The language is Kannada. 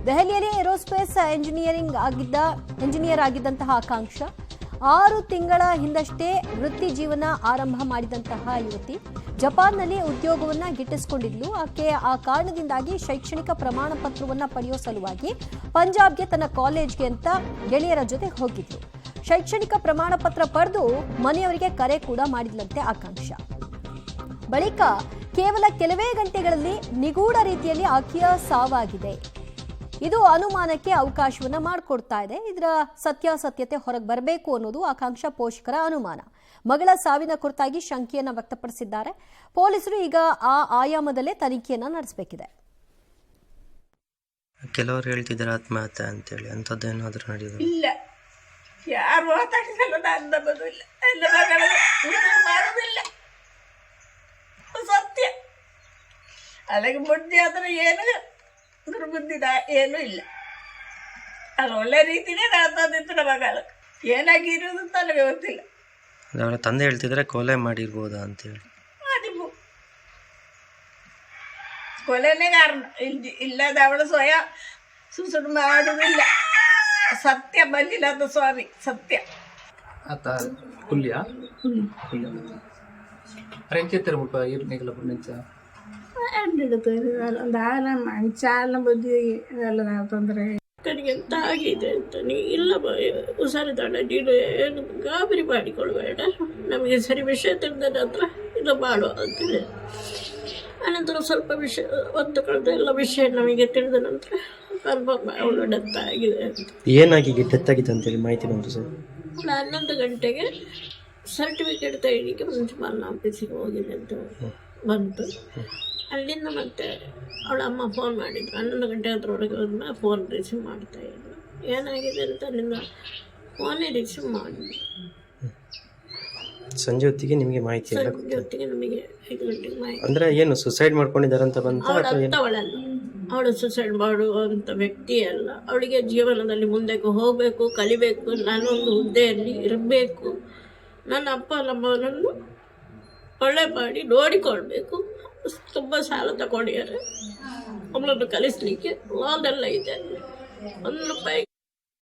ದೆಹಲಿಯಲ್ಲಿ ಏರೋಸ್ಪೇಸ್ ಇಂಜಿನಿಯರ್ ಆಗಿದ್ದಂತಹ ಆಕಾಂಕ್ಷ 6 ತಿಂಗಳ ಹಿಂದಷ್ಟೇ ವೃತ್ತಿ ಜೀವನ ಆರಂಭ ಮಾಡಿದಂತಹ ಯುವತಿ ಜಪಾನ್ನಲ್ಲಿ ಉದ್ಯೋಗವನ್ನ ಗಿಟ್ಟಿಸಿಕೊಂಡಿದ್ಲು. ಆಕೆ ಆ ಕಾರಣದಿಂದಾಗಿ ಶೈಕ್ಷಣಿಕ ಪ್ರಮಾಣ ಪತ್ರವನ್ನ ಪಡೆಯುವ ಸಲುವಾಗಿ ಪಂಜಾಬ್ಗೆ ತನ್ನ ಕಾಲೇಜ್ಗೆ ಅಂತ ಗೆಳೆಯರ ಜೊತೆ ಹೋಗಿದ್ಲು. ಶೈಕ್ಷಣಿಕ ಪ್ರಮಾಣ ಪತ್ರ ಪಡೆದು ಮನೆಯವರಿಗೆ ಕರೆ ಕೂಡ ಮಾಡಿದ್ಲಂತೆ ಆಕಾಂಕ್ಷ. ಬಳಿಕ ಕೇವಲ ಕೆಲವೇ ಗಂಟೆಗಳಲ್ಲಿ ನಿಗೂಢ ರೀತಿಯಲ್ಲಿ ಆಕೆಯ ಸಾವಾಗಿದೆ. ಇದು ಅನುಮಾನಕ್ಕೆ ಅವಕಾಶವನ್ನ ಮಾಡಿಕೊಡ್ತಾ ಇದೆ. ಇದರ ಸತ್ಯಾಸತ್ಯತೆ ಹೊರಗೆ ಬರಬೇಕು ಅನ್ನೋದು ಆಕಾಂಕ್ಷ ಪೋಷಕರ ಅನುಮಾನ. ಮಗಳ ಸಾವಿನ ಕುರಿತಾಗಿ ಶಂಕೆಯನ್ನ ವ್ಯಕ್ತಪಡಿಸಿದ್ದಾರೆ. ಪೊಲೀಸರು ಈಗ ಆ ಆಯಾಮದಲ್ಲೇ ತನಿಖೆಯನ್ನ ನಡೆಸಬೇಕಿದೆ. ಕೆಲವರು ಹೇಳ್ತಿದ್ದಾರೆ ಆತ್ಮಹತ್ಯೆ ಅಂತೇಳಿ, ಅಂಥದ್ದೇನಾದ್ರೂ ನಡೆಯೋದು ಇಲ್ಲ. ಯಾರು ಮಾತಾಡಿಸಲ್ಲ, ನಂಬುದಿಲ್ಲ, ಎಲ್ಲ ಮಾಡುದಿಲ್ಲ. ಸತ್ಯ ಅಲ್ಲಿಗೆ ಬುದ್ಧಿ ಆದ್ರೆ ಏನು ದುರ್ಬುದ್ಧಿದ ಏನೂ ಇಲ್ಲ. ಅದು ಒಳ್ಳೆ ರೀತಿನೇ ತಂದಿತ್ತು ನಮ್ಮ ಮಗಳು. ಏನಾಗಿರೋದು ನನಗೆ ಗೊತ್ತಿಲ್ಲ. ಅವಳ ತಂದೆ ಹೇಳ್ತಿದ್ರೆ ಕೊಲೆ ಮಾಡಿರ್ಬೋದಾ ಅಂತೇಳಿ. ಮಾಡಿರ್ಬೋದು, ಕೊಲೆನೇ ಕಾರಣ. ಇಲ್ಲದ ಅವಳು ಸ್ವಯಂ ಸುಸುಡು ಮಾಡುವುದಿಲ್ಲ. ಸತ್ಯ ಬಂದಿಲ್ಲ ಅದು ಸ್ವಾಮಿ, ಸತ್ಯ. ಆತ ಕುಲ್ಯ ಅರೆಂಚೆತ್ತರ ಮುಪ್ಪ ಇರ್ನಿಗಲ ಪುಣ್ಯಂಚ ಚಾಲ ಬುದ್ಧಿ ಎಲ್ಲ ತೊಂದರೆ ನನಗೆ ಎಂತ ಆಗಿದೆ ಅಂತ ಇಲ್ಲ ಹುಷಾರಿದ್ದಾಳೆ, ನೀನು ಏನು ಗಾಬರಿ ಮಾಡಿಕೊಳ್ಬೇಡ, ನಮಗೆ ಸರಿ ವಿಷಯ ತಿಳಿದ ನಂತರ ಇದು ಮಾಡುವ ಅಂತೇಳಿ. ಅನಂತರ ಸ್ವಲ್ಪ ವಿಷಯ ಒಂದು ಕಳೆದ ಎಲ್ಲ ವಿಷಯ ನಮಗೆ ತಿಳಿದ ನಂತರ ಕನ್ಫರ್ಮ್ ಅವಳು ಡೆತ್ ಆಗಿದೆ ಅಂತ. ಏನಾಗಿ ಡೆತ್ ಆಗಿದೆ ಅಂತೇಳಿ ಮಾಹಿತಿ ಬಂತು ಸರ್? ಅವಳು 11 ಗಂಟೆಗೆ ಸರ್ಟಿಫಿಕೇಟ್ ತೆಗಿಲಿಕ್ಕೆ ಮುನ್ಸಿಪಾಲ್ ಆಫೀಸಿಗೆ ಹೋಗಿದೆ ಅಂತ ಬಂತು. ಅಲ್ಲಿಂದ ಮತ್ತೆ ಅವಳ ಅಮ್ಮ ಫೋನ್ ಮಾಡಿದ್ರು. 11 ಗಂಟೆ ಅದರೊಳಗೆ ಹೋದ್ಮೇಲೆ ಫೋನ್ ರಿಸೀವ್ ಮಾಡ್ತಾ ಇದ್ರು. ಏನಾಗಿದೆ ಅಂತ ಅಲ್ಲಿಂದ ಫೋನೇ ರಿಸೀವ್ ಮಾಡಿದ್ರು. ಸಂಜೆ ಹೊತ್ತಿಗೆ ನಿಮಗೆ ಮಾಹಿತಿ ಇಲ್ಲ? ಸಂಜೆ ಹೊತ್ತಿಗೆ ನಮಗೆ 5 ಗಂಟೆಗೆ ಮಾಹಿತಿ. ಅಂದ್ರೆ ಏನು ಸುಸೈಡ್ ಮಾಡ್ಕೊಂಡಿದ್ದಾರೆ ಅಂತ ಬಂತ? ಅವಳು ಸುಸೈಡ್ ಮಾಡುವಂಥ ವ್ಯಕ್ತಿ ಅಲ್ಲ. ಅವಳಿಗೆ ಜೀವನದಲ್ಲಿ ಮುಂದೆ ಹೋಗಬೇಕು, ಕಲಿಬೇಕು, ನಾನೊಂದು ಹುದ್ದೆಯಲ್ಲಿ ಇರಬೇಕು, ನನ್ನ ಅಪ್ಪ ನಮ್ಮವರನ್ನು ಒಳ್ಳೆ ಮಾಡಿ ನೋಡಿಕೊಳ್ಬೇಕು. ತುಂಬ ಸಾಲ ತಗೊಂಡಿದ್ದಾರೆ ಅವಳನ್ನು ಕಲಿಸ್ಲಿಕ್ಕೆ. ಲೋನ್ ಎಲ್ಲ ಇದೆ, 1 ರೂಪಾಯಿ